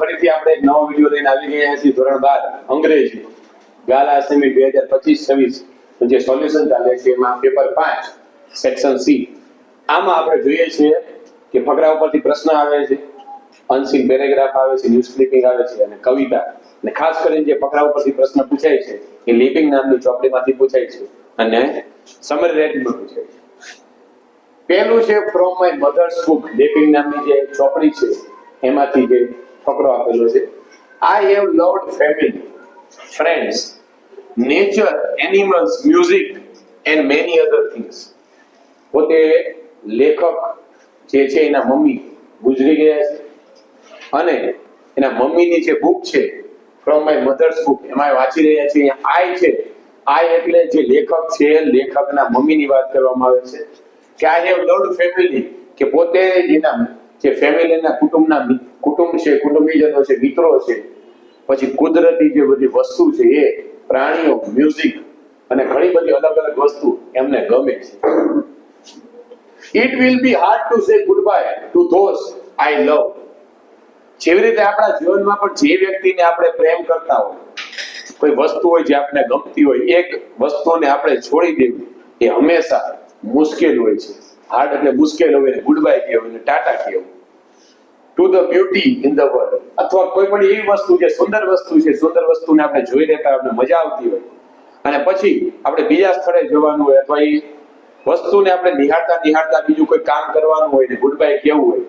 ફરીથી આપણે એક નવો વિડીયો લઈને આવી ગયા છીએ ધોરણ 12 અંગ્રેજી ગાલા એસાઇનમેન્ટ 2025-26 જે સોલ્યુશન ચાલે છે એમાં પેપર 5 સેક્શન સી. આમાં આપણે જોઈએ છીએ કે ફકરા ઉપરથી પ્રશ્ન આવે છે, અનસીન પેરેગ્રાફ આવે છે, ન્યૂઝ ક્લિપિંગ આવે છે અને કવિતા. અને ખાસ કરીને જે ફકરા ઉપરથી પ્રશ્ન પૂછાય છે એ લિપિંગ નામની ચોપડીમાંથી પૂછાય છે અને સમરી રાઇટિંગમાં પૂછાય છે. પહેલું છે ફ્રોમ માય મધર્સ બુક, લિપિંગ નામની જે ચોપડી છે એમાંથી જે ફકરો આપેલો છે. I have loved family, friends, nature, animals, music and many other things. પોતે લેખક જે છે એના મમ્મી ગુજરી ગયા છે અને એના મમ્મીની જે બુક છે ફ્રોમ માય મધર્સ બુક એમાં વાંચી રહ્યા છે. આઈ છે, આઈ એટલે જે લેખક છે, લેખકના મમ્મીની વાત કરવામાં આવે છે કે I have loved family, કે પોતે એના જે ફેમિલીના કુટુંબ છે, કુટુંબીજનો છે, મિત્રો છે, પછી કુદરતી જે બધી વસ્તુ છે એ પ્રાણીઓ, મ્યુઝિક અને ઘણી બધી અલગ અલગ વસ્તુ એમને ગમે છે. It will be hard to say goodbye to those I love. જેવી રીતે આપણા જીવનમાં પણ જે વ્યક્તિને આપણે પ્રેમ કરતા હોય, કોઈ વસ્તુ હોય જે આપણે ગમતી હોય, એક વસ્તુને આપણે છોડી દેવી એ હંમેશા મુશ્કેલ હોય છે. હાર્ડ એટલે મુશ્કેલ હોય ને ગુડ બાય કહેવું ને ટાટા કહેવું. To the beauty in the world, અથવા કોઈ પણ એવી વસ્તુ જે સુંદર વસ્તુ છે, સુંદર વસ્તુને આપણે જોઈ લેતા આપણે મજા આવતી હોય અને પછી આપણે બીજા સ્થળે જવાનું હોય અથવા એ વસ્તુને આપણે નિહાળતા બીજું કોઈ કામ કરવાનું હોય ને ગુડ બાય કહેવું હોય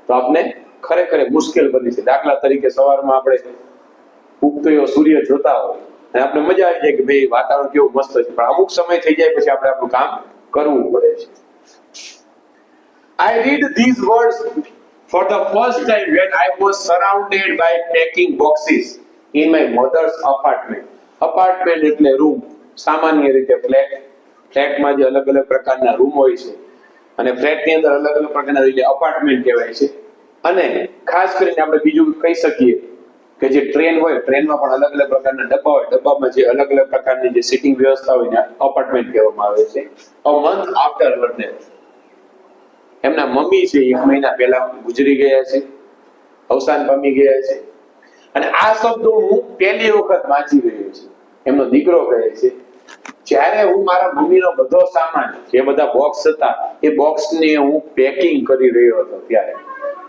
તો આપણે ખરેખર મુશ્કેલ બની છે. દાખલા તરીકે સવારમાં આપણે ઉગતો એવો સૂર્ય જોતા હોય અને આપણે મજા આવી જાય કે ભાઈ વાતાવરણ કેવું મસ્ત છે, પણ અમુક સમય થઈ જાય પછી આપણે આપણું કામ કરવું પડે છે. I read these words for the first time when I was surrounded by packing boxes in my mother's apartment. Apartment એટલે રૂમ, સામાન્ય રીતે ફ્લેટ. ફ્લેટમાં જે અલગ અલગ પ્રકારના રૂમ હોય છે અને ફ્લેટની અંદર અલગ અલગ પ્રકારના એટલે અપાર્ટમેન્ટ કહેવાય છે. અને ખાસ કરીને આપણે બીજું કહી શકીએ કે જે ટ્રેન હોય, ટ્રેનમાં પણ અલગ અલગ પ્રકારના ડબ્બા હોય, ડબ્બામાં જે અલગ અલગ પ્રકારની જે સિટિંગ વ્યવસ્થા હોય ને અપાર્ટમેન્ટ કહેવામાં આવે છે. A month after her death, એમના મમ્મી છે 1 મહિના પહેલા ગુજરી ગયા છે, અવસાન પામી ગયા છે. અને આ શબ્દો હું પહેલી વખત વાંચી રહ્યો છું. એમનો દીકરો કહે છે જ્યારે હું મારા મમ્મીનો બધો સામાન, જે બધા બોક્સ હતા એ બોક્સને હું પેકિંગ કરી રહ્યો હતો ત્યારે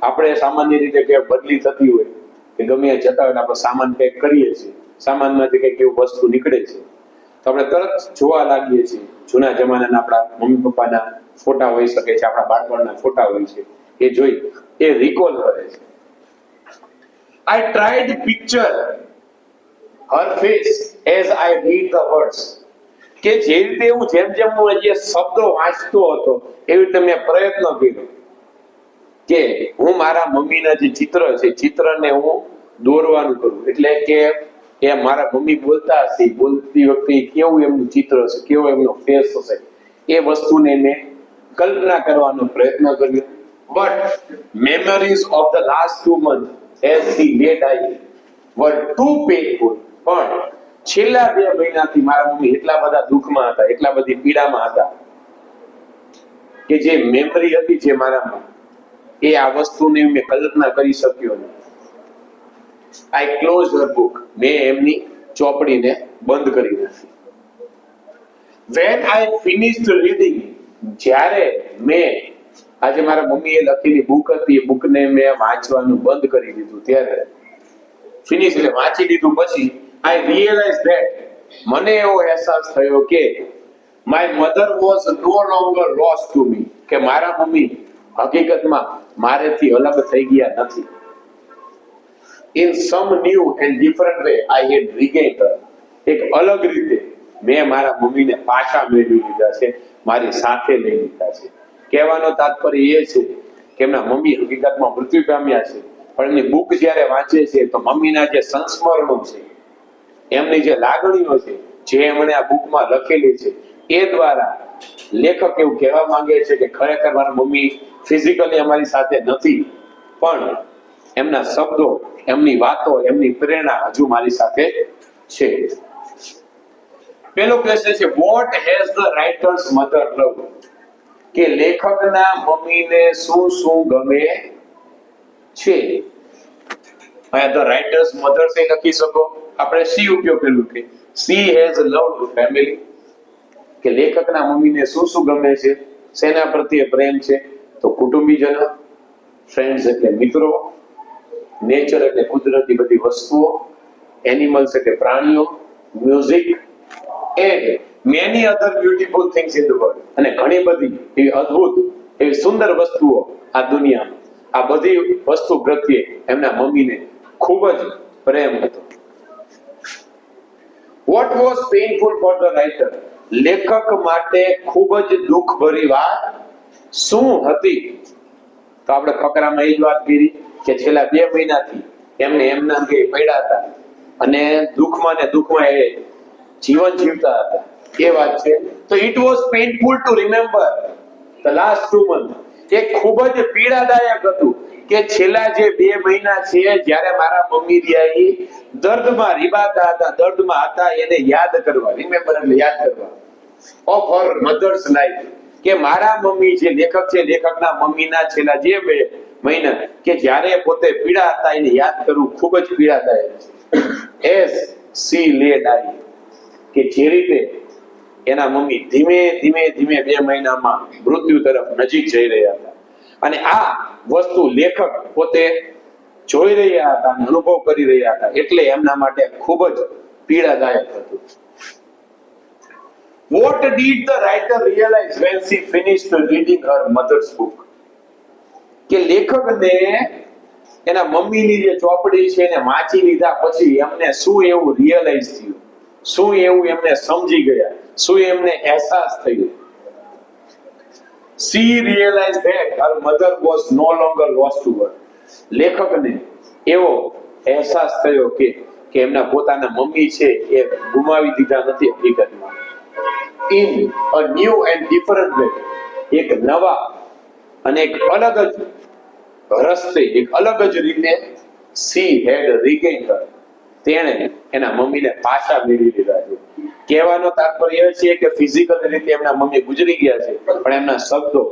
આપણે સામાન્ય રીતે કે બદલી થતી હોય કે ગમે જતા હોય આપણે સામાન પેક કરીએ છીએ, સામાનમાંથી કંઈક એવું વસ્તુ નીકળે છે તો આપણે તરત જોવા લાગીએ છીએ. જૂના જમાનાના આપણા મમ્મી પપ્પાના ફોટા હોઈ શકે છે, આપણા બાળપણના ફોટા હોય છે, એ જોઈ એ રિકોલ કરે છે. I tried to picture her face as I read the words. કે જે રીતે હું જેમ હું જે શબ્દો વાંચતો હતો એવી રીતે મેં પ્રયત્ન કર્યો કે હું મારા મમ્મીના જે ચિત્ર છે, ચિત્રને હું દોરવાનું કરું. એટલે કે એ મારા મમ્મી બોલતા હશે, બોલતી વખતે કેવું એમનું ચિત્ર હશે, કેવો એમનો ફેસ હશે, એ વસ્તુને મેં કલ્પના કરવાનો પ્રયત્ન કર્યો. But memories of the last 2 months as she lay dying were too painful. પણ છેલ્લા 2 મહિનાથી મારા મમ્મી એટલા બધા દુઃખમાં હતા, એટલા બધી પીડામાં હતા કે જે મેમરી હતી જે મારામાં એ આ વસ્તુને મેં કલ્પના કરી શક્યો નહીં. I closed her book. મેં એમની ચોપડીને બંધ કરી નાખી. When I finished reading, જ્યારે મેં આજે મારા મમ્મીએ લખેલી બુક હતી એ બુકને મેં વાંચવાનું બંધ કરી દીધું ત્યારે ફિનિશ એટલે વાંચી દીધું પછી I realized that મને એવો અહેસાસ થયો કે my mother was no longer lost to me, કે મારા મમ્મી હકીકતમાં મારેથી અલગ થઈ ગયા નથી. In some new and different way I had regained her. એક અલગ રીતે મેં મારા મમ્મીને પાછા મેળવી લીધા છે, મારી સાથે લઈ લીધા છે. કહેવાનો તાત્પર્ય એ છે કે એમના મમ્મી હકીકતમાં મૃત્યુ પામ્યા છે, પણ એમની બુક જ્યારે વાંચે છે તો મમ્મીના જે સંસ્મરણો છે, એમની જે લાગણીઓ છે, જે એમણે આ બુકમાં લખેલી છે એ દ્વારા લેખક એવું કહેવા માંગે છે કે ખરેખર મારા મમ્મી ફિઝિકલી અમારી સાથે નથી, પણ એમના શબ્દો, એમની વાતો, એમની પ્રેરણા હજુ મારી સાથે છે. પહેલો પ્રશ્ન છે what has the writer's mother love, કે લેખકના મમ્મીને શું ગમે છે. અહીંયા ધ રાઇટર્સ મધર્સ એ લખી શકો. આપણે સી ઉપયોગ કર્યું કે સી હેઝ લવ્ડ ફેમિલી, કે લેખકના મમ્મીને શું શું ગમે છે, શેના પ્રત્યે પ્રેમ છે, તો કુટુંબીજનો, ફ્રેન્ડ્સ એટલે મિત્રો, નેચર એટલે કુદરતી બધી વસ્તુઓ, એનિમલ્સ એટલે પ્રાણીઓ, music and many other beautiful things in the world, અને ઘણી બધી એવી અદ્ભુત એવી સુંદર વસ્તુઓ આ દુનિયામાં, આ બધી વસ્તુ પ્રત્યે એમના મમ્મીને ખૂબ જ પ્રેમ હતો. What was painful for the writer, લેખક માટે ખૂબ જ દુઃખભરી વાત શું હતી? તો આપણે ફકરામાં એ જ વાત કરી કે છેલ્લા 2 મહિનાથી એમને એમના કે પડ્યા હતા અને દુઃખમાં ને દુઃખમાં એ જીવન જીવતા હતા, એ વાત છે. તો it was painful to remember the last 2 month, એ ખૂબ જ પીડાદાયક હતું કે છેલ્લા જે 2 મહિના છે જ્યારે મારા મમ્મી રહ્યા દર્દમાં રીબાતા હતા, દર્દમાં હતા, એને યાદ કરવા, રિમેમ્બર એટલે યાદ કરવા, ઓફ હર મધર્સ લાઈફ, કે મારા મમ્મી જે લેખક છે, લેખકના મમ્મીના છેલ્લા જે 2 મહિના કે જ્યારે પોતે પીડા હતા એને યાદ કરવું ખૂબ જ પીડાદાયક છે. એઝ સી લે ડાઈ, કે જે રીતે એના મમ્મી ધીમે ધીમે 2 મહિનામાં મૃત્યુ તરફ નજીક જઈ રહ્યા હતા, અને આ વસ્તુ લેખક પોતે જોઈ રહ્યા હતા અને અનુભવ કરી રહ્યા હતા, એટલે એમના માટે ખૂબ જ પીડાદાયક હતું. What did the writer realize when she finished reading her mother's book? કે લેખકને એના મમ્મીની જે ચોપડી છે એને વાંચી લીધા પછી એમને શું એવું રિયલાઇઝ થયું, શું એવું એમને સમજી ગયા, શું એમને અહેસાસ થયો? She realized that her mother was no longer lost to her. લેખકને એવો અહેસાસ થયો કે એમના પોતાના મમ્મી છે એ ગુમાવી દીધા નથી હકીકતમાં. In a new and different way, એક નવા અને એક અલગ જ રસ્તે, એક અલગ જ રીતે she had regained her, તેણે એના મમ્મીને પાછા મેળવી લીધા છે. કહેવાનો તાત્પર્ય એ છે કે ફિઝિકલ રીતે એમના મમ્મી ગુજરી ગયા છે, પણ એમના શબ્દો,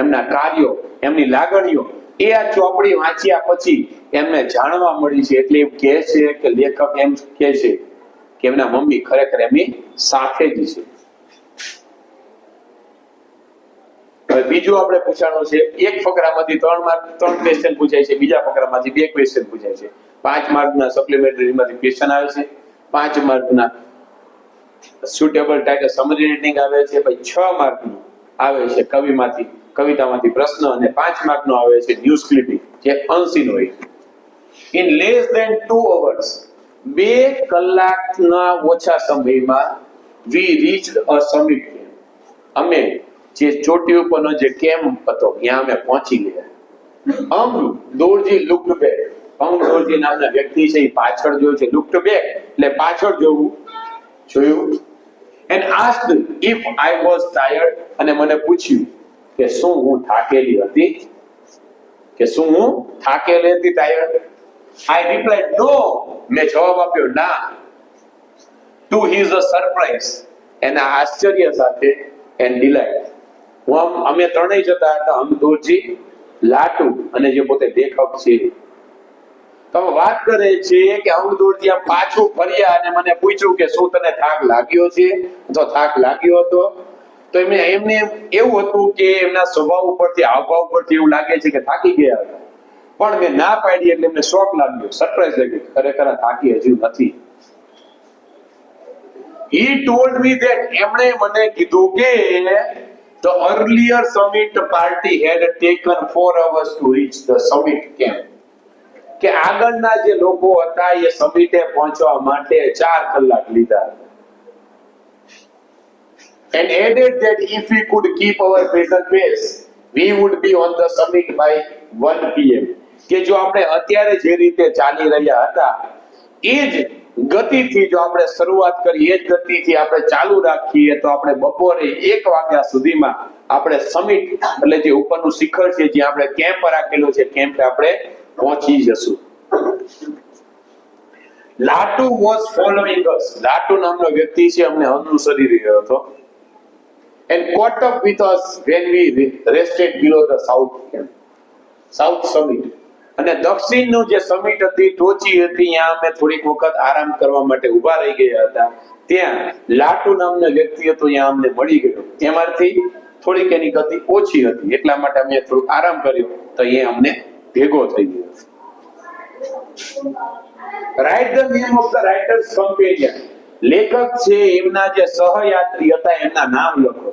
એમના કાર્યો, એમની લાગણીઓ એ આ ચોપડી વાંચ્યા પછી એમને જાણવા મળી છે. એટલે એમ કહે છે કે લેખક એમ કહે છે કે એમના મમ્મી ખરેખર એમની સાથે જ છે. હવે બીજું આપણે પૂછવાનું છે, એક ફકરામાંથી 3 ક્વેશ્ચન પૂછાય છે, બીજા ફકરામાંથી 2 ક્વેશ્ચન પૂછાય છે. 5 માર્કના સપ્લિમેન્ટરીમાંથી ક્વેશ્ચન આવે છે, 5 માર્કના સુટેબલ ટાઇટલ સમરી રીડિંગ આવે છે, પછી 6 માર્કનું આવે છે કવિતામાંથી પ્રશ્ન, અને 5 માર્કનો આવે છે ન્યૂઝ ક્લિપિંગ જે અનસીન હોય. ઇન લેસ ધેન 2 hours, 2 કલાકના ઓછા સમયમાં વી રીચ્ડ અ સમિટ, અમે જે ચોટી ઉપરનો જે કેમ્પ હતો ત્યાં અમે પહોંચી ગયા. અંગ દોરજી લુક્ડ બેક, અંગ દોરજી નામના વ્યક્તિ છે એ પાછળ જોયું છે, લુક્ડ બેક એટલે પાછળ જોવું, જોયું. And asked if I was tired, અને મને પૂછ્યું કે શું હું થાકેલી હતી, કે શું હું થાકેલી હતી, ટાયર્ડ. આઈ રિપ્લાઇડ નો, મેં જવાબ આપ્યો ના. ટુ હિઝ અ સરપ્રાઇઝ, એના આશ્ચર્ય સાથે, એન્ડ ડિલાઇટ. અમે ત્રણેય જતા હતા, હમદોરજી, લાટુ અને જે પોતે લેખક છે. તો વાત કરે છે કે હમદોરજી આમ પાછું ફર્યા અને મને પૂછ્યું કે શું તને થાક લાગ્યો છે, તો થાક લાગ્યો હતો. તો એમને એવું હતું કે એમના સ્વભાવ ઉપરથી, હાવભાવ ઉપરથી એવું લાગે છે કે થાકી ગયા હતા, પણ મેં ના પાડી એટલે એમને શોક લાગ્યો, સરપ્રાઈઝ લાગ્યો, ખરેખર થાકી હજુ નથી. He told me that, એમણે મને કીધું કે the earlier summit party had taken 4 hours to reach the summit camp, કે આગળના જે લોકો હતા એ સમિટે પહોંચવા માટે 4 કલાક લીધા હતા. And added that if we could keep our present pace, we would be on the summit by 1 PM, કે જો આપણે અત્યારે જે રીતે ચાલી રહ્યા હતા એ જ ગતિથી જો આપણે શરૂઆત કરીએ, એ જ ગતિથી આપણે ચાલુ રાખીએ તો આપણે બપોરે 1 વાગ્યા સુધીમાં આપણે સમિટ એટલે જે ઉપરનું શિખર છે જ્યાં આપણે કેમ્પ રાખેલો છે, કેમ્પે આપણે પહોંચી જશું. લાટુ વોઝ ફોલોઈંગ અસ, લાટુ નામનો વ્યક્તિ છે અમને અનુસરી રહ્યો હતો. And caught up with us when we rested below the south camp, south summit, અને દક્ષિણનું જે સમિટ હતી, ટોચી હતી, ત્યાં અમે થોડીક વખત આરામ કરવા માટે ઊભા રહી ગયા હતા. ત્યાં લાટુ નામનો વ્યક્તિ હતો, ત્યાં અમને મળી ગયો. એમાંથી થોડીક એની ગતિ ઓછી હતી, એટલા માટે અમે થોડુંક આરામ કર્યો, તો એ અમને ભેગો થઈ ગયો. Write the name of the writers companion. લેખક છે એમના જે સહયાત્રી હતા એમના નામ લખો.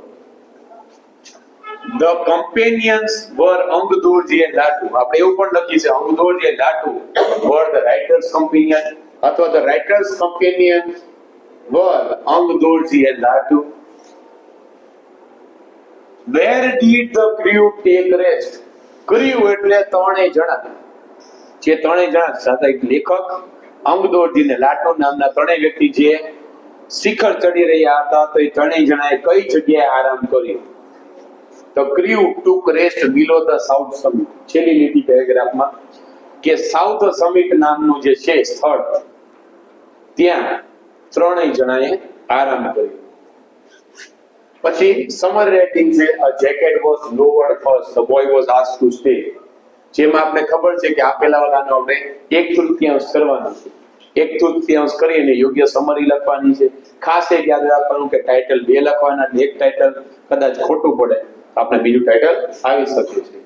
The companions were Angdorji and Latu. આપણે એવું પણ લખી છે Angdorji and Latu were the writers companion, અથવા the writers companions were Angdorji and Latu. Where did the crew take rest? Crew એટલે ત્રણેય જણા. જે ત્રણેય જણા સાથે એક લેખક, અંગદોરજી ને લાટુ નામના ત્રણેય વ્યક્તિ જે શિખર ચડી રહ્યા હતા, તો એ ત્રણેય જણાએ કઈ જગ્યાએ આરામ કર્યો? The crew took rest below the south summit. છેલ્લી લીટી પેરેગ્રાફમાં કે સાઉથ સમિટ નામનું જે છે સ્થળ, ત્યાં ત્રણેય જણાએ આરામ કર્યો. પછી સમર રેટિંગ છે. A jacket was lowered first. The boy was asked to stay. જેમાં આપણે ખબર છે કે આપેલા વાળાનો આપણે 1/3 કરવાનું છે. 1/3 કરીને યોગ્ય સમરી લખવાની છે. ખાસ એક યાદ રાખવાનું કે ટાઇટલ 2 લખવાના, એક ટાઇટલ કદાચ ખોટું પડે આપણે બીજું ટાઇટલ આવી શકે છે.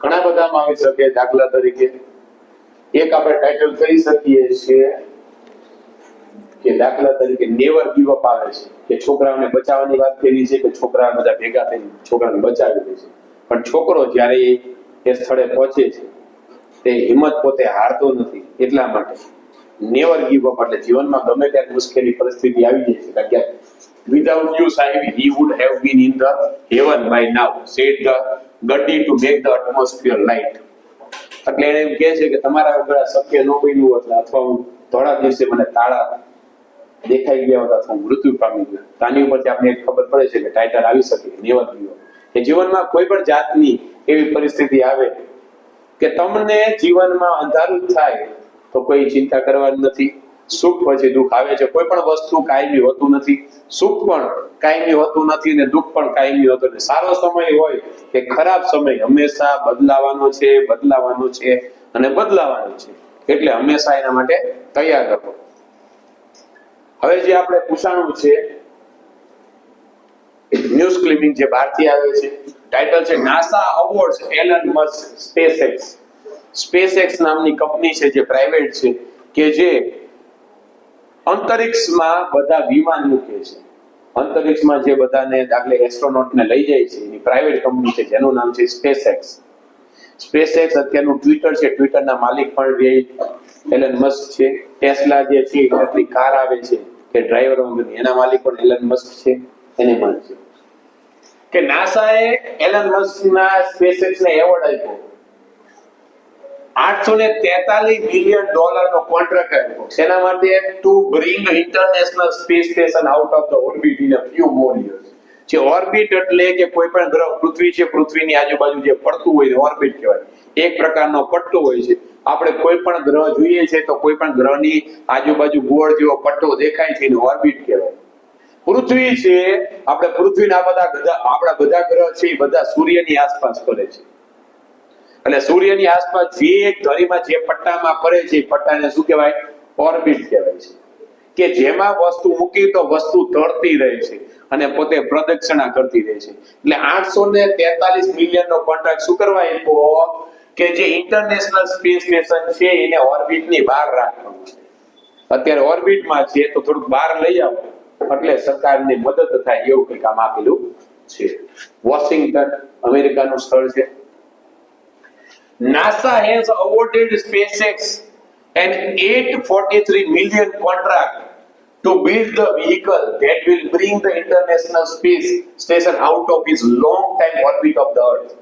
ઘણા બધામાં આવી શકે. દાખલા તરીકે એક આપણે ટાઇટલ કરી શકીએ છીએ કે દાખલા તરીકે નેવર ગીવ અપ આવે છે, કે છોકરાઓને બચાવવાની વાત કરી છે, કે છોકરા બધા ભેગા થઈને છોકરાને બચાવી દે છે. પણ છોકરો જ્યારે એ સ્થળે પહોંચે છે તે હિંમત પોતે હારતો નથી. એટલા માટે નેવર ગીવ અપ એટલે જીવનમાં ગમે ત્યારે મુશ્કેલી પરિસ્થિતિ આવી જાય છે, without you Sahibi he would have been in the heaven by now, said the Gandhi to make the atmosphere light. એટલે એને એમ કહે છે કે તમારા વગર શક્ય ન બન્યું હોત, અથવા હું થોડા દિવસે મને તાળા દેખાઈ ગયા હોત, અથવા મૃત્યુ પામી ગયો. તાની ઉપરથી આપણે ખબર પડે છે કે ટાઇટલ આવી શકે નેવર ગીવ અપ. કે જીવનમાં કોઈ પણ જાતની એવી પરિસ્થિતિ આવે કે તમને જીવનમાં અંધારું થાય તો કોઈ ચિંતા કરવાની નથી. સુખ પછી દુઃખ આવે છે. કોઈ પણ વસ્તુ કાયમી હોતું નથી. સુખ પણ કાયમી હોતું નથી અને દુઃખ પણ કાયમી હોતું નથી. સારો સમય હોય કે ખરાબ સમય હંમેશા બદલાવાનો છે, બદલાવાનો છે અને બદલાવાનો છે. એટલે હંમેશા એના માટે તૈયાર રહો. હવે જે આપણે પૂછાણું છે ન્યૂઝ ક્લિપિંગ જે બહારથી આવે છે, ટાઇટલ છે નાસા અવોર્ડ્સ એલન મસ્ક સ્પેસએક્સ. સ્પેસએક્સ નામની કંપની છે જે પ્રાઇવેટ છે, કે જે અંતરિક્ષમાં બધા વિમાન મૂકે છે. અંતરિક્ષમાં જે બધાને દાખલે એસ્ટ્રોનોટને લઈ જાય છે, એની પ્રાઇવેટ કંપની છે જેનું નામ છે સ્પેસએક્સ. સ્પેસએક્સ અત્યારનું ટ્વિટર છે, ટ્વિટરના માલિક પણ એલન મસ્ક છે. ટેસ્લા જે છે ઇલેક્ટ્રિક કાર આવે છે કે ડ્રાઈવર વગરની, એના માલિક પણ એલન મસ્ક છે. એને પણ છે કે નાસાએ એલન મસ્કના સ્પેસએક્સને એવોર્ડ આપ્યો. $843 મિલિયન નો કોન્ટ્રાક્ટ આપ્યો. શેના માટે? To bring international space station out of the orbit in a few more years. જે ઓર્બિટ એટલે કે કોઈ પણ ગ્રહ, પૃથ્વી છે, પૃથ્વીની આજુબાજુ જે ફરતું હોય ઓર્બિટ કહેવાય. એક પ્રકારનો પટ્ટો હોય છે. આપણે કોઈ પણ ગ્રહ જોઈએ છે તો કોઈ પણ ગ્રહની આજુબાજુ ગોળ જેવો પટ્ટો દેખાય છે એને ઓર્બિટ કહેવાય. પૃથ્વી છે, આપણે પૃથ્વીના આપણા બધા ગ્રહ છે એ બધા સૂર્યની આસપાસ ફરે છે. એટલે સૂર્યની આસપાસ જે એક ધરીમાં જે પટ્ટામાં ફરે છે એ પટ્ટાને શું કહેવાય? ઓર્બિટ કહેવાય છે. કે જેમાં વસ્તુ મૂકી તો વસ્તુ તરતી રહે છે અને પોતે પ્રદક્ષિણા કરતી રહે છે. એટલે 843 મિલિયન નો કોન્ટ્રાક્ટ શું કરવા આપ્યો? કે જે ઇન્ટરનેશનલ સ્પેસ સ્ટેશન છે એને ઓર્બિટની બહાર રાખવાનું છે. અત્યારે ઓર્બિટમાં છે તો થોડુંક બહાર લઈ આવો એટલે સરકારની મદદ થાય એવું કંઈક આમ આપેલું છે. વોશિંગ્ટન અમેરિકાનું સ્થળ છે. NASA has awarded SpaceX an $843 million contract to build the vehicle that will bring the International Space Station out of its long time orbit of the Earth.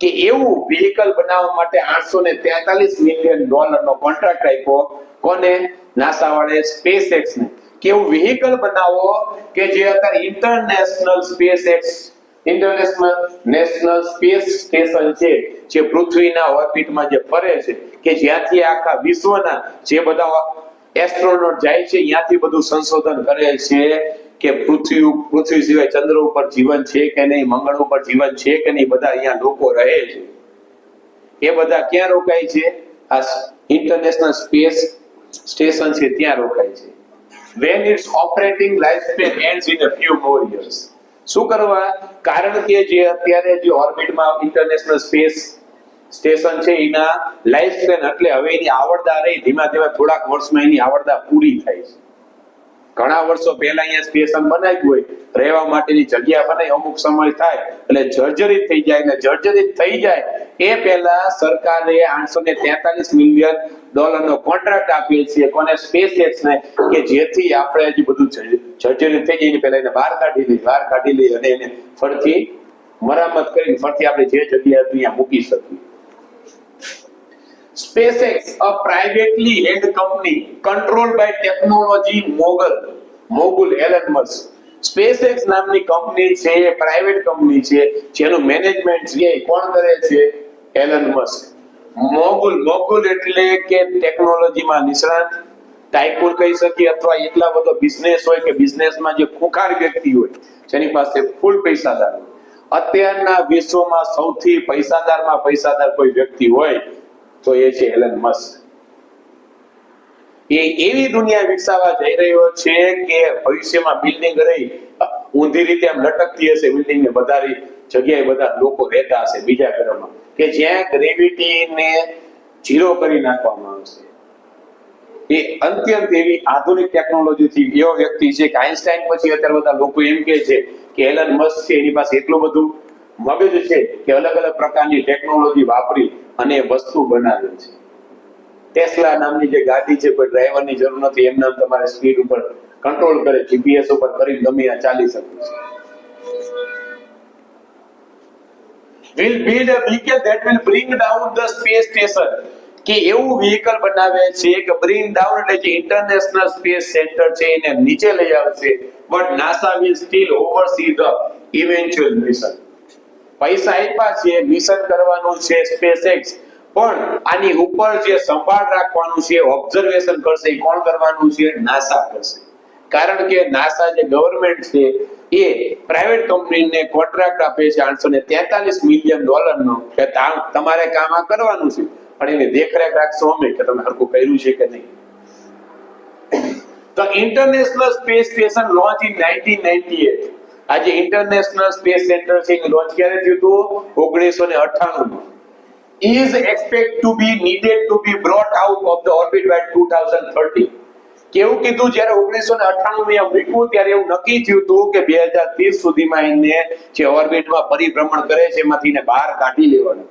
કે એવું vehicle બનાવવા માટે $843 મિલિયન નો કોન્ટ્રાક્ટ આપ્યો. કોને? NASA વાળે SpaceX ને. કે એવું vehicle બનાવો કે જે અત્યારે ઇન્ટરનેશનલ સ્પેસએક્સ નેશનલ સ્પેસ સ્ટેશન છે જે પૃથ્વીના ઓર્બિટમાં જે ફરે છે કે જ્યાંથી આખા વિશ્વના જે બધા એસ્ટ્રોનોટ જાય છે ત્યાંથી બધું સંશોધન કરે છે કે પૃથ્વી સિવાય ચંદ્ર ઉપર જીવન છે કે નહીં, મંગળ ઉપર જીવન છે કે નહીં, બધા અહીંયા લોકો રહે છે. એ બધા ક્યાં રોકાય છે? આ ઇન્ટરનેશનલ સ્પેસ સ્ટેશન છે ત્યાં રોકાય છે. when its operating lifespan ends in a few more years. શું કરવા? કારણ કે જે અત્યારે જે ઓર્બિટમાં ઇન્ટરનેશનલ સ્પેસ સ્ટેશન છે એના લાઈફ સ્પેન એટલે હવે એની આવરદા રહી ધીમા ધીમા થોડાક વર્ષમાં એની આવરદા પૂરી થાય છે. ઘણા વર્ષો પહેલા અહીંયા સ્ટેશન બનાવ્યું હોય, રહેવા માટેની જગ્યા બનાવી, અમુક સમય થાય એટલે જર્જરિત થઈ જાય, ને જર્જરિત થઈ જાય એ પહેલા સરકારે $843 મિલિયન નો કોન્ટ્રાક્ટ આપીએ છીએ કોને? SpaceX ને, કે જેથી આપણે હજી બધું જર્જરિત થઈ જાય એની પહેલા એને બહાર કાઢી લઈ અને એને ફરીથી મરામત કરીને ફરીથી આપણે જે જગ્યાએ ત્યાં મૂકી શકીએ. SpaceX, a privately held company controlled by technology mogul Elon Musk. SpaceX નામની કંપની છે, પ્રાઇવેટ કંપની છે જેનું મેનેજમેન્ટ છે કોણ કરે છે? Allan Musk. મોગુલ એટલે કે ટેકનોલોજીમાં નિષ્ણાત, ટાઇકૂન કહી શકીએ, અથવા એટલા બધો બિઝનેસ હોય કે બિઝનેસમાં જે ખુખાર વ્યક્તિ હોય જેની પાસે ફૂલ પૈસાદાર હોય. અત્યારના વિશ્વમાં સૌથી પૈસાદાર કોઈ વ્યક્તિ હોય તો એ છે એલન મસ્ક. એ એવી દુનિયા વિકસાવવા જઈ રહ્યો છે કે ભવિષ્યમાં બિલ્ડિંગ રહી ઊંધી રીતે આમ લટકતી હશે, બિલ્ડિંગ ને વધારી જગ્યાએ બધા લોકો રહેતા હશે બીજા ગ્રહમાં, કે જ્યાં ગ્રેવિટી ને ઝીરો કરી નાખવામાં આવશે. એ અત્યંત એવી આધુનિક ટેકનોલોજીથી એવો વ્યક્તિ છે કે આઈન્સ્ટાઈન પછી અત્યારે બધા લોકો એમ કહે છે કે એલન મસ્ક છે એની પાસે એટલું બધું મગજ છે કે અલગ અલગ પ્રકારની ટેકનોલોજી વાપરી અને વસ્તુ બનાવે છે. ટેસ્લા નામની જે ગાડી છે કોઈ ડ્રાઈવરની જરૂર નથી, એમને તમારે સ્પીડ ઉપર કંટ્રોલ કરે, જીપીએસ ઉપર કરી ગમે ત્યાં ચાલી શકે છે. will build a vehicle that will bring down the space station, કે એવું વ્હીકલ બનાવે છે કે bring down એટલે જે ઇન્ટરનેશનલ સ્પેસ સેન્ટર છે એને નીચે લઈ આવશે, but NASA will still oversee the eventual mission. પૈસા આપ્યા છે, મિશન કરવાનું છે SpaceX, પણ આની ઉપર જે સંભાળ રાખવાનું છે, ઓબ્ઝર્વેશન કરશે, એ કોણ કરવાનું છે? NASA કરશે. કારણ કે NASA જે ગવર્નમેન્ટ છે એ પ્રાઇવેટ કંપનીને કોન્ટ્રાક્ટ આપે છે $843 મિલિયન નો કે તમારે કામ આ કરવાનું છે, પણ એની દેખરેખ રાખશો અમે કે તમે હરખું કર્યું છે કે નહીં. The International Space Station launched in 1998. આજે ઇન્ટરનેશનલ સ્પેસ સેન્ટર છે એ લોન્ચ ક્યારે થયું હતું? 1998 માં. Is expected to be needed to be brought out of the orbit by 2030. કેવું કીધું? જ્યારે 1998 માં મૂક્યું ત્યારે એવું નક્કી થયું હતું કે 2030 સુધીમાં એને જે ઓર્બિટમાં પરિભ્રમણ કરે છે એમાંથી એને બહાર કાઢી લેવાનું.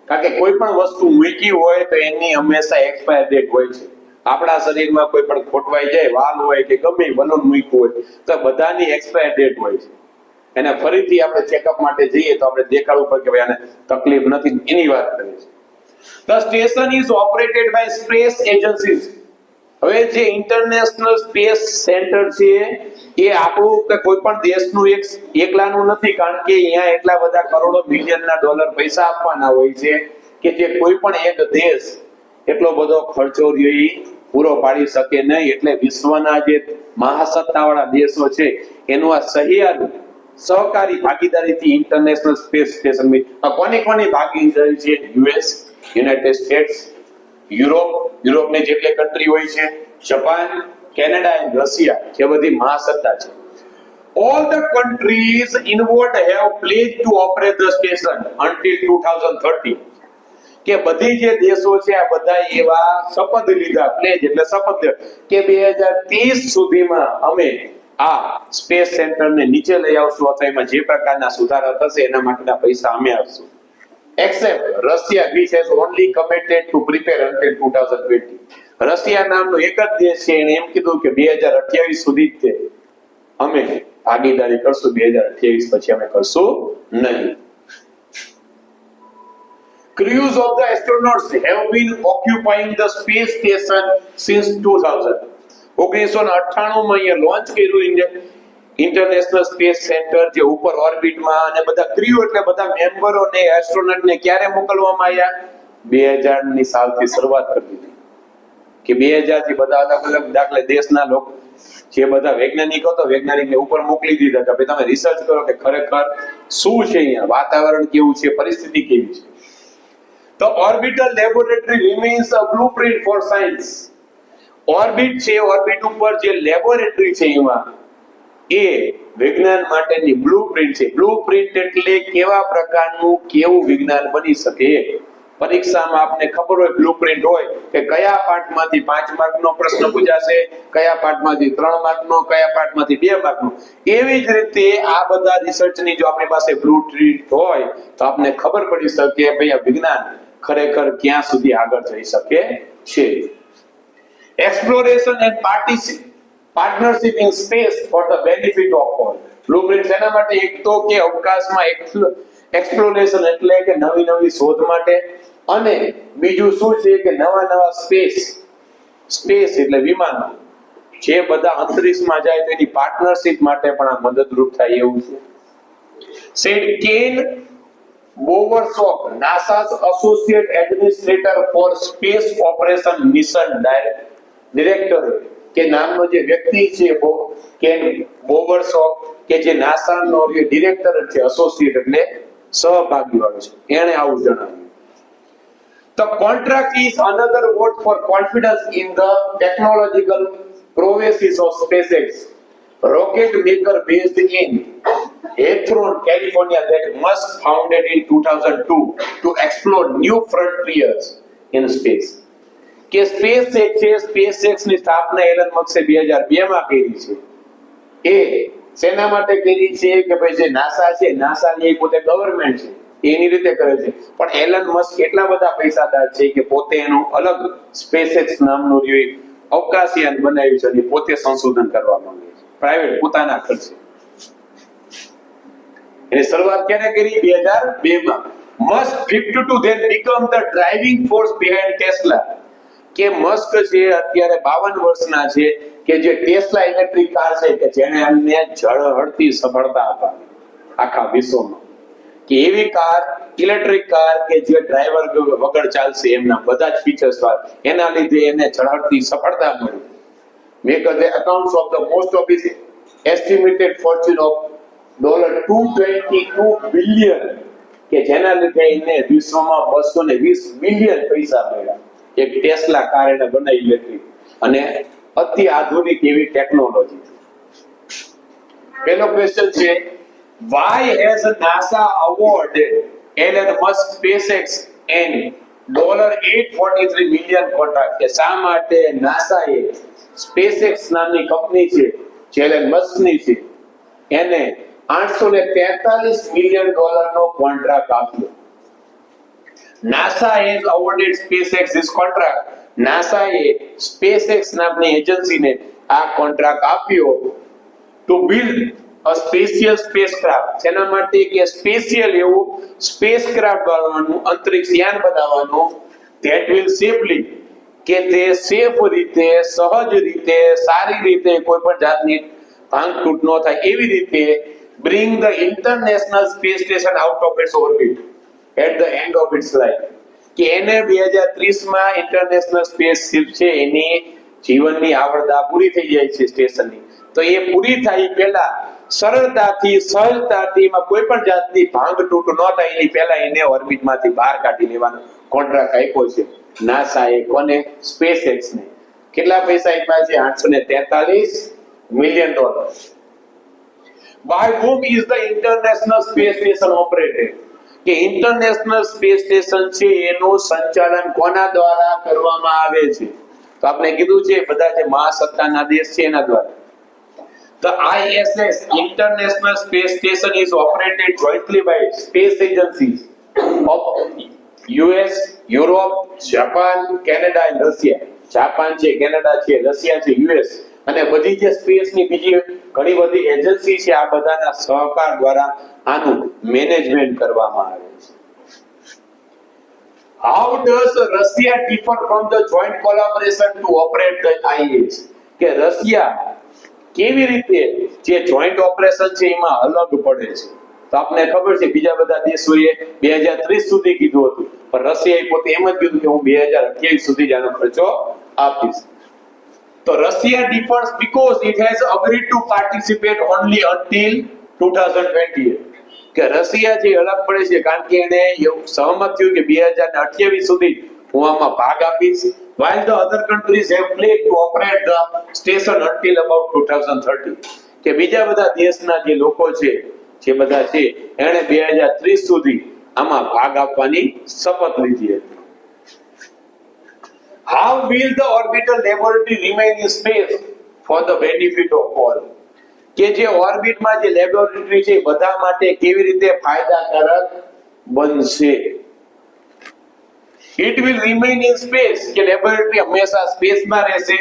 કારણ કે કોઈ પણ વસ્તુ મૂકી હોય તો એની હંમેશા એક્સપાયર ડેટ હોય છે. આપણા શરીરમાં કોઈ પણ ખોટવાઈ જાય, વાલ હોય કે ગમે બલૂન મૂક્યું હોય તો બધાની એક્સપાયર ડેટ હોય છે. એને ફરીથી આપણે ચેકઅપ માટે જઈએ તો આપણે દેખાડવું પડે કે ભાઈ આને તકલીફ નથી, એની વાત કરીએ છીએ. The station is operated by space agencies. હવે જે ઇન્ટરનેશનલ સ્પેસ સેન્ટર છે એ આપણું કે કોઈ પણ દેશનું એકલાનું નથી, કારણ કે અહીંયા એટલા બધા કરોડો બિલિયનના ડોલર પૈસા આપવાના હોય છે કે જે કોઈ પણ એક દેશ એટલો બધો ખર્ચો પૂરો પાડી શકે નહીં. એટલે વિશ્વના જે મહાસત્તાવાળા દેશો છે એનું આ સહકારી ભાગીદારીથી ઇન્ટરનેશનલ સ્પેસ સ્ટેશન કોની ભાગીદારી છે? યુએસ, યુનાઇટેડ સ્ટેટ્સ, યુરોપની જેટલી કન્ટ્રી હોય છે, જાપાન, કેનેડા અને રશિયા જે બધી મહાસત્તા છે. All the countries involved have pledged to operate the station until 2030. કે બધી જે દેશો છે આ બધા એવા શપથ લીધા, પ્લેજ એટલે શપથ કે 2030 સુધીમાં અમે આ સ્પેસ સેન્ટરને નીચે લઈ આવશું અથવા એમાં જે પ્રકારના સુધારા થશે એના માટેના પૈસા અમે આપશું. Except Russia, which has only committed to prepare until 2020. Russia નામનો એક જ દેશ છે એને એમ કીધું કે 2028 સુધી જ અમે ભાગીદારી કરશું, 2028 પછી અમે કરશું નહીં. Crews of the astronauts have been occupying the space station since 2000. 1998 માં અહીંયા લોન્ચ કર્યું ઇન્ટરનેશનલ સ્પેસ સેન્ટર જે ઉપર ઓર્બિટમાં અને બધા ક્રૂ એટલે બધા મેમ્બરોને એસ્ટ્રોનોટને ક્યારે મોકલવામાં આવ્યા 2000 ની સાલથી શરૂઆત કરી દીધી કે 2000 થી બધા અલગ અલગ દાખલે દેશના લોકો જે બધા વૈજ્ઞાનિકો તો વૈજ્ઞાનિકને ઉપર મોકલી દીધા કે ભાઈ તમે રિસર્ચ કરો કે ખરેખર શું છે અહીંયા વાતાવરણ કેવું છે પરિસ્થિતિ કેવી છે. તો orbital laboratory remains a blueprint for science. Orbit છે, ઓર્બિટ ઉપર જે લેબોરેટરી છે એમાં એ વિજ્ઞાન માટેની બ્લુપ્રિન્ટ છે. બ્લુપ્રિન્ટ એટલે કેવા પ્રકારનું કેવું વિજ્ઞાન બની શકે. પરીક્ષામાં આપને ખબર હોય બ્લુપ્રિન્ટ હોય કે કયા પાઠમાંથી 5 માર્કનો પ્રશ્ન પૂછાશે, કયા પાઠમાંથી 3 માર્કનો, કયા પાઠમાંથી 2 માર્કનો. એવી જ રીતે આ બધા રિસર્ચની જો આપણી પાસે બ્લુપ્રિન્ટ હોય તો આપને ખબર પડી શકે ભાઈ આ વિજ્ઞાન ખરેખર ક્યાં સુધી આગળ જઈ શકે છે. Exploration and partnership in space for the benefit of all. Blueprint એના માટે એક તો કે અવકાશમાં એક્સપ્લોરેશન એટલે કે નવી નવી શોધ માટે, અને બીજું શું છે કે નવા સ્પેસ એટલે વિમાનો જે બધા અંતરિક્ષમાં જાય તેની પાર્ટનરશિપ માટે પણ આ મદદરૂપ થાય એવું છે. Said Ken Bowersox, NASA's associate administrator for space operation mission director, કે નામનો જે વ્યક્તિ છે કેન બોવરસોક કે જે નાસાનો ડિરેક્ટર છે, એસોસિએટ એટલે સહભાગી વાળો છે, એને આવું જણાવ્યું. The contract is another word for confidence in the technological prowesses of SpaceX, rocket maker based in Hawthorne, California, that Musk founded in 2002 to explore new frontiers in space. કે SpaceX ની સ્થાપના એલન મસ્કે 2002 માં કરી છે. એ શેના માટે કરી છે કે ભાઈ જે નાસા છે, નાસાની એ પોતે ગવર્નમેન્ટ છે, એની રીતે કરે છે, પણ એલન મસ્ક એટલા બધા પૈસાદાર છે કે પોતે એનું અલગ SpaceX નામનું જે અવકાશયાન બનાવ્યું છે અને પોતે સંશોધન કરવા માંગે છે પ્રાઇવેટ પોતાના ખર્ચે. એની શરૂઆત ક્યારે કરી? 2002 માં. Musk 52 then become the driving force behind Tesla. કે મસ્ક છે અત્યારે 52 વર્ષના છે કે જે ટેસ્લા ઇલેક્ટ્રિક કાર છે કે જેને અમને ઝળહળતી સફળતા અપાવી આખા વિશ્વમાં. કે એવી કાર, ઇલેક્ટ્રિક કાર કે જે ડ્રાઈવર વગર ચાલશે, એમના બધા જ ફીચર્સ વાળા, એના લીધે એને ઝળહળતી સફળતા મળી. Make the accounts of the most of his estimated Fortune of $222 billion, કે જેના લીધે એને વિશ્વમાં 220 બિલિયન પૈસા મળ્યા. એક ટેસ્લા કાર એને બનાવી ઇલેક્ટ્રિક અને અતિ આધુનિક એવી ટેકનોલોજી. પહેલો ક્વેશ્ચન છે, why has NASA awarded Elon Musk SpaceX an $843 million contract? કે શા માટે નાસાએ SpaceX નામની કંપની છે જે એલન મસ્કની છે એને $843 million નો કોન્ટ્રાક્ટ આપ્યો. NASA has awarded SpaceX this contract. NASA A SpaceX નામની એજન્સીને આ કોન્ટ્રાક્ટ આપ્યો to build a special spacecraft. જેના માટે કે સ્પેશિયલ એવું સ્પેસક્રાફ્ટ બનાવવાનું, અંતરિક્ષ યાન બનાવવાનું, that will safely, કે તે સેફ રીતે, સહજ રીતે, સારી રીતે, કોઈ પણ જાતની ભાંગતૂટ ન થાય એવી રીતે bring the International Space Station out of its orbit at the end of its life. કે એને 2030 માં ઇન્ટરનેશનલ સ્પેસશિપ છે એની જીવનની આવરદા પૂરી થઈ જાય છે સ્ટેશનની. તો એ પૂરી થાય પહેલા સરળતાથી, સહજતાથી, એમાં કોઈ પણ જાતની ભાંગતૂટ ન થાય એની પહેલા એને ઓર્બિટમાંથી બહાર કાઢી લેવાનો કોન્ટ્રાક્ટ આપ્યો છે નાસાએ. કોને? SpaceX ને. કેટલા પૈસા આપ્યા છે? $843 million. By whom is the International Space Station operated? કે ઇન્ટરનેશનલ સ્પેસ સ્ટેશન છે એનું સંચાલન કોના દ્વારા કરવામાં આવે છે? તો આપણે કીધું છે બધા જે મહાસત્તાના દેશ છે એના દ્વારા. The ISS, International Space Station, is operated jointly by space agencies of US, Europe, Japan, Canada and Russia. Japan છે, કેનેડા છે, રશિયા છે, US અને બધી જે સ્પેસની બીજી ઘણી બધી એજન્સી છે, આ બધાના સહકાર દ્વારા આનું મેનેજમેન્ટ કરવામાં આવે છે. How does Russia differ from the joint collaboration to operate the ISS? કે રશિયા કેવી રીતે જે જોઈન્ટ ઓપરેશન છે એમાં અલગ પડે છે. તો આપને ખબર છે બીજા બધા દેશોએ 2030 સુધી કીધું હતું, પણ રશિયાએ પોતે એમ જ કીધું કે હું 2028 સુધી જ આનો ખર્ચો આપીશ. તો Russia differs because it has agreed to participate only until 2028. કે રશિયા જે અલગ પડે છે કારણ કે એને એવું સહમત થયું કે 2028 સુધી હું આમાં ભાગ આપીશ, while the other countries have pledged to operate the station until about 2030. કે બીજા બધા દેશના જે લોકો છે જે બધા છે એને 2030 સુધી આમાં ભાગ આપવાની શપથ લીધી હતી. How will the orbital laboratory remain in space for the benefit of all? કે જે ઓર્બિટમાં જે લેબોરેટરી છે બધા માટે કેવી રીતે ફાયદાકારક બનશે? It will remain in space કે લેબોરેટરી હંમેશા સ્પેસમાં રહેશે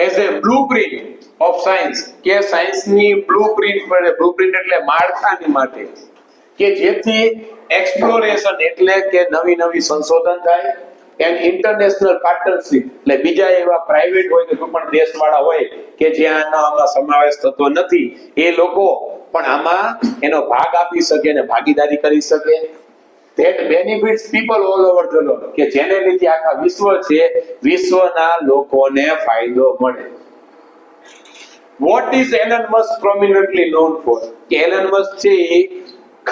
as a blueprint of science કે સાયન્સની બ્લુપ્રિન્ટ એટલે માળખાની માટે કે જેથી એક્સપ્લોરેશન એટલે કે નવી નવી સંશોધન થાય એન્ડ ઇન્ટરનેશનલ પાર્ટનરશિપ એટલે બીજા એવા પ્રાઇવેટ હોય કે કોઈ પણ દેશવાળા હોય કે જ્યાં આમાં સમાવેશ થતો નથી એ લોકો પણ આમાં એનો ભાગ આપી શકે અને ભાગીદારી કરી શકે. that benefits people all over the world કે જેને લીધે આખા વિશ્વ છે વિશ્વના લોકોને ફાયદો મળે. What is Elon Musk prominently known for? કે Elon Musk છે એ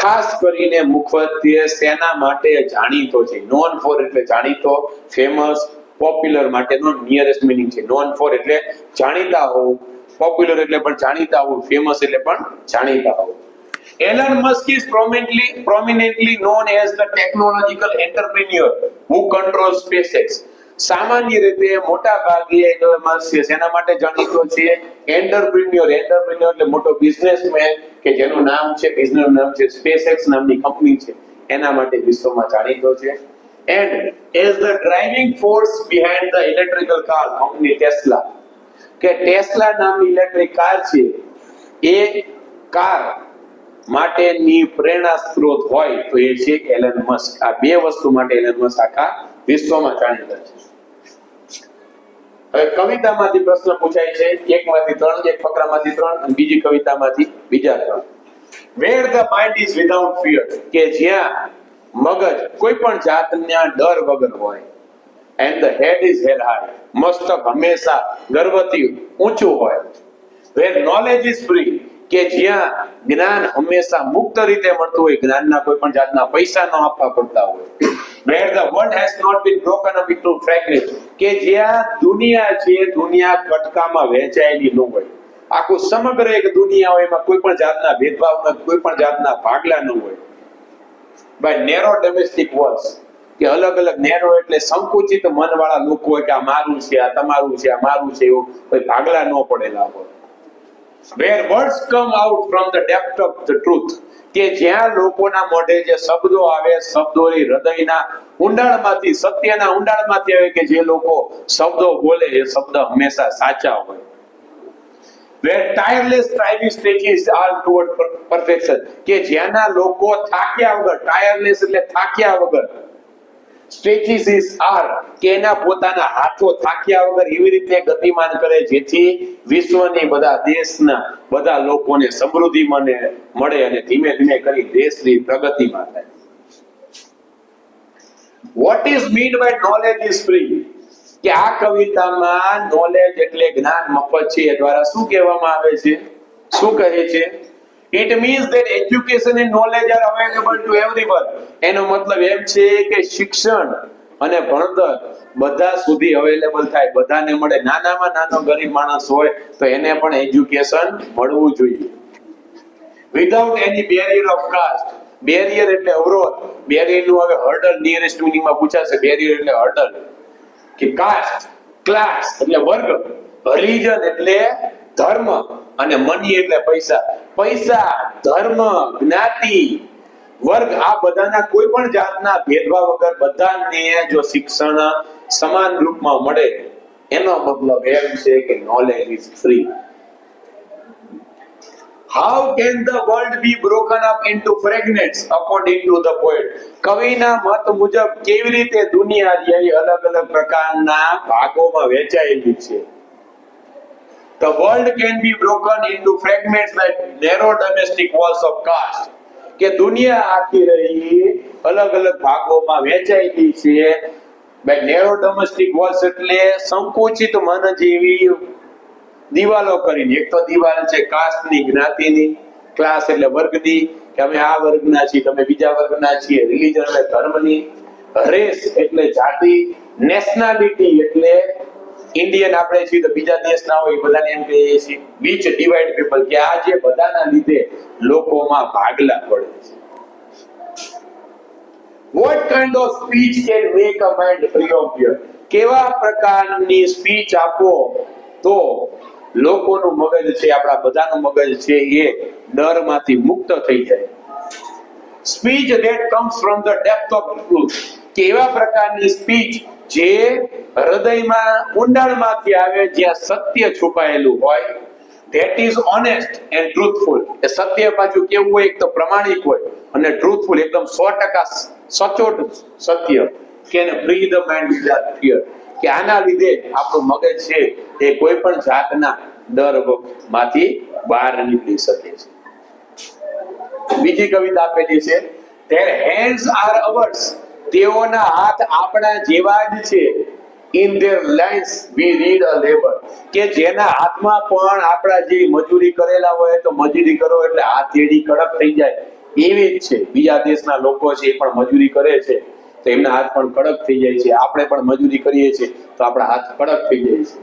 ખાસ કરીને મુખ્યત્વે સેના માટે જાણીતો છે. known for એટલે જાણીતો, famous, popular માટેનો નિયરેસ્ટ મીનિંગ છે. known for એટલે જાણીતા હોવું, popular એટલે પણ જાણીતા હોવું, famous એટલે પણ જાણીતા હોવું. Elon Musk is prominently known as the technological entrepreneur who controls SpaceX. સામાન્ય રીતે મોટા ભાગે Elon Musk શેના માટે જાણીતો છે? એન્ટરપ્રિન્યોર એટલે મોટો બિઝનેસમેન કે જેનું નામ છે બિઝનેસનું નામ છે SpaceX નામની કંપની છે એના માટે વિશ્વમાં જાણીતો છે. And as the driving force behind the electrical car company Tesla કે ટેસ્લા નામની ઇલેક્ટ્રિક કાર છે એ કાર માટેની પ્રેરણા સ્ત્રોત હોય તો એ છે એલન મસ્ક. આ બે વસ્તુ માટે એલન મસ્ક આખા વિશ્વમાં જાણીતા છે. હવે કવિતામાંથી પ્રશ્ન પૂછાય છે, એકમાંથી 3, એક ફકરામાંથી 3 અને બીજી કવિતામાંથી બીજા 3. Where the mind is without fear કે જ્યાં મગજ કોઈ પણ જાતના ડર વગર હોય. And the head is held high મસ્તક હંમેશા ગર્વથી ઊંચું હોય. Where knowledge is free કે જ્યાં જ્ઞાન હંમેશા મુક્ત રીતે મળતું હોય, જ્ઞાનના કોઈ પણ જાતના પૈસા ન આપવા પડતા હોય. Where the world has not been broken up into fragments કે જ્યાં દુનિયા છે દુનિયા કટકામાં વહેંચાયેલી ન હોય. આખું સમગ્ર એક દુનિયા હોય એમાં કોઈ પણ જાતના ભેદભાવ ન, કોઈ પણ જાતના ભાગલા ન હોય. By narrow domestic walls કે અલગ અલગ નેરો એટલે સંકુચિત મનવાળા લોકો હોય કે આ મારું છે, આ તમારું છે, આ મારું છે, એવું કોઈ ભાગલા ન પડેલા હોય. Where words come out from the depth of the truth કે જ્યાં લોકોના મોઢે જે શબ્દો આવે શબ્દોની હૃદયના ઊંડાણમાંથી, સત્યના ઊંડાણમાંથી આવે કે જે લોકો શબ્દો બોલે એ શબ્દ હંમેશા સાચા હોય. Where tireless striving stretches are toward perfection કે જ્યાંના લોકો થાક્યા વગર, tireless એટલે થાક્યા વગર, stretches is are કે એના પોતાના હાથો થાક્યા વગર એવી રીતે ગતિમાન કરે જેથી વિશ્વની બધા દેશના બધા લોકોને સમૃદ્ધિ મળે અને ધીમે ધીમે કરી દેશની પ્રગતિમાં થાય. What is meant by knowledge is free કે આ કવિતામાં knowledge એટલે જ્ઞાન મફત છે એ દ્વારા શું કહેવામાં આવે છે? શું કહે છે? It means that education and knowledge are available to everyone. એનો મતલબ એમ છે કે શિક્ષણ અને ભણતર બધા સુધી અવેલેબલ થાય, બધાને મળે. નાનામાં નાનો ગરીબ માણસ હોય તો એને પણ એજ્યુકેશન મળવું જોઈએ. Without any barrier of caste. Barrier એટલે અવરોધ. બેરિયરનું હવે હર્ડલ નિયરેસ્ટ મીનિંગમાં પૂછાશે. બેરિયર એટલે હર્ડલ કે કાસ્ટ, ક્લાસ એટલે વર્ગ, રિલીજન એટલે ધર્મ અને મની એટલે પૈસા. પૈસા, ધર્મ, જ્ઞાતિ, વર્ગ આ બધાના કોઈ પણ જાતના ભેદભાવ વગર બધાને જો શિક્ષણ સમાન રૂપમાં મળે એનો મતલબ એમ છે કે knowledge is free. How can the world be broken up into fragments according to the poet? કવિના મત મુજબ કેવી રીતે દુનિયા અલગ અલગ પ્રકારના ભાગોમાં વહેંચાયેલી છે? The world can be broken into fragments like narrow domestic walls of caste. કે દુનિયા આખી રહી અલગ અલગ ભાગોમાં વહેંચાયેલી છે. બાય નેરો ડોમેસ્ટિક વોલ્સ એટલે સંકુચિત મન જેવી દિવાલો કરીને. એક તો દિવાલ છે કાસ્ટની, જ્ઞાતિની, ક્લાસ એટલે વર્ગની, કે અમે આ વર્ગના છીએ, તમે બીજા વર્ગના છીએ, રિલીજન એટલે ધર્મની, રેસ એટલે જાતિ, નેશનાલિટી એટલે ઇન્ડિયન આપણે છીએ તો બીજા દેશના હોય એ બધાને એમ કહીએ છીએ. બીચ ડિવાઇડ પીપલ, કે આ જે બધાના લીધે લોકોમાં ભાગલા પડે છે. What kind of speech can make a mind free of fear? કેવા પ્રકારની સ્પીચ આપો તો લોકોનું મગજ છે, આપણા બધાનું મગજ છે એ ડરમાંથી મુક્ત થઈ જાય. Speech that comes from the depth of truth. કેવા પ્રકારની સ્પીચ જે હૃદયમાં ઊંડાણમાંથી આવે, જ્યાં સત્ય છુપાયેલું હોય. That is honest and truthful. એ સત્ય પાછું કેવું હોય? એક તો પ્રમાણિક હોય અને ટ્રુથફુલ, એકદમ 100% સચોટ સત્ય. Can free the mind without fear. કે આના લીધે આપણું મગજ છે એ કોઈ પણ જાતના ડરમાંથી બહાર નીકળી શકે છે. બીજી કવિતા આપેલી છે, their hands are ours. તેઓના હાથ આપણા જેવા જ છે. In their lines we read a labor. કે જેના હાથમાં પણ આપણા જે મજૂરી કરેલા હોય તો મજૂરી કરો એટલે હાથ એડી કડક થઈ જાય એવી જ છે. બીજા દેશના લોકો છે એ પણ મજૂરી કરે છે તો એમના હાથ પણ કડક થઈ જાય છે. આપણે પણ મજૂરી કરીએ છીએ તો આપણા હાથ કડક થઈ જાય છે.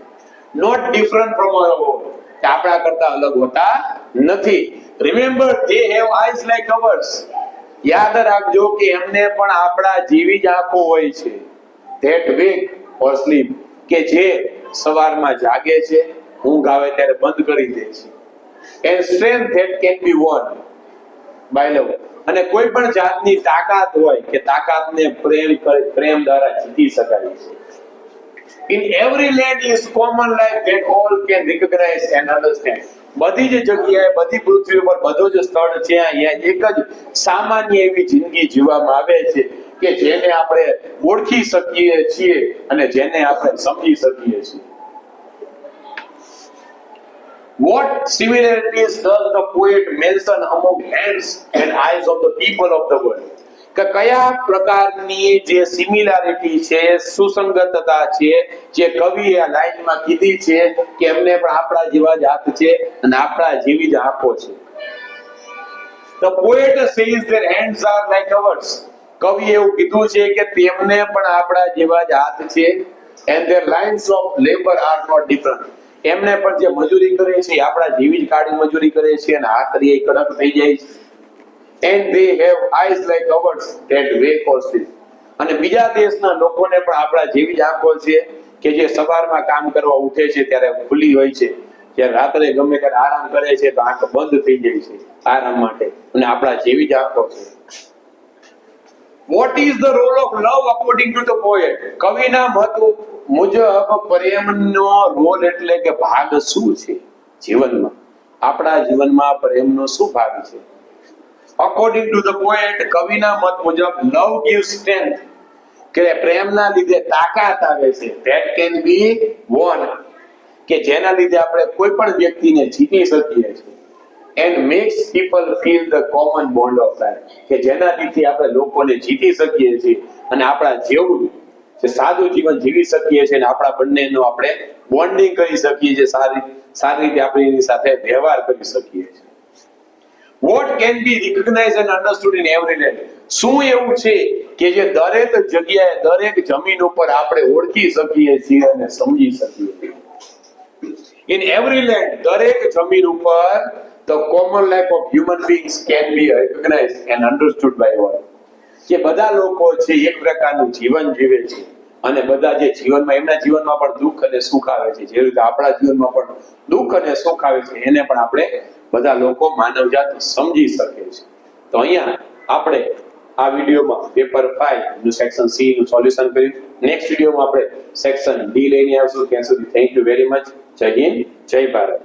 Not different from our own. કે આપણા કરતા અલગ હોતા નથી. Remember they have eyes like ours. યાદ રાખજો કે એમને પણ આપણા જેવી જ આંખો હોય છે. That wake or sleep. કે જે સવારમાં જાગે છે, ઊંઘ આવે ત્યારે બંધ કરી દે છે. And strength that can be won by love. અને કોઈ પણ જાતની તાકાત હોય કે તાકાતને પ્રેમ દ્વારા જીતી શકાય છે. In every land is common life that all can recognize and understand. બધી જ જગ્યાએ, બધી પૃથ્વી ઉપર બધો જ સ્થળ છે અહીંયા એક જ સામાન્ય એવી જિંદગી જીવવામાં આવે છે કે જેને આપણે ઓળખી શકીએ છીએ અને જેને આપણે સમજી શકીએ છીએ. What similarities does the poet mention among hands and eyes of the people of the world? કે કયા પ્રકારની જે સિમિલારિટી છે, સુસંગતતા છે, જે કવિએ આ લાઈનમાં કીધી છે કે એમને પણ આપણા જેવા જ હાથ છે અને આપણા જેવી જ આંખો છે. The poet says their hands are like ours. કવિએ એવું કીધું છે કે તેમને પણ આપણા જેવા જ હાથ છે. And their lines of labor are not different. એમને પણ જે મજૂરી કરે છે આપણા જેવી જ કાળી મજૂરી કરે છે અને હાથ રે કડક થઈ જાય છે. And they have eyes like ours that wake or sleep. અને બીજા દેશના લોકોને પણ આપણા જેવી જ આંખો છે કે જે સવારમાં કામ કરવા ઉઠે છે ત્યારે ખુલ્લી હોય છે, જ્યારે રાત્રે ગમે ત્યારે આરામ કરે છે તો આંખ બંધ થઈ જાય છે આરામ માટે, અને આપણા જેવી જ આંખો છે. What is the role of love according to the poet? કવિના મત મુજબ પ્રેમનો રોલ એટલે કે ભાગ શું છે જીવનમાં? આપણા જીવનમાં પ્રેમનો શું ભાગ છે? According to the poet, કવિના મત મુજબ love gives strength. કે પ્રેમના લીધે તાકાત આવે છે. That can be won. કે જેના લીધે આપણે કોઈ પણ વ્યક્તિને જીતી શકીએ છીએ. And makes people feel the common bond of life. કે જેના લીધે આપણે લોકોને જીતી શકીએ છીએ અને આપણા જેવું જે સાદું જીવન જીવી શકીએ છીએ અને આપણા બંનેનો આપણે બોન્ડિંગ કરી શકીએ છીએ, સારી રીતે આપણે એની સાથે વ્યવહાર કરી શકીએ છીએ. What can be recognized and understood in every land? શું એવું છે કે જે દરેક જગ્યાએ, દરેક જમીન ઉપર આપણે ઓળખી શકીએ છીએ અને સમજી શકીએ છીએ? In every land, દરેક જમીન ઉપર the common life of human beings can be recognized and understood by all. કે બધા લોકો છે એક પ્રકારનું જીવન જીવે છે અને બધા જે જીવનમાં, એમના જીવનમાં પણ દુઃખ અને સુખ આવે છે, જે રીતે આપણા જીવનમાં પણ દુઃખ અને સુખ આવે છે, એને પણ આપણે બધા લોકો માનવજાત સમજી શકે છે. તો અહીંયા આપણે આ વિડીયોમાં પેપર 5 નું સેક્શન સી નું સોલ્યુશન કર્યું. નેક્સ્ટ વિડીયોમાં આપણે સેક્શન ડી લઈને આવશું. ત્યાં સુધી થેન્ક યુ વેરી મચ. જય હિન્દ, જય ભારત.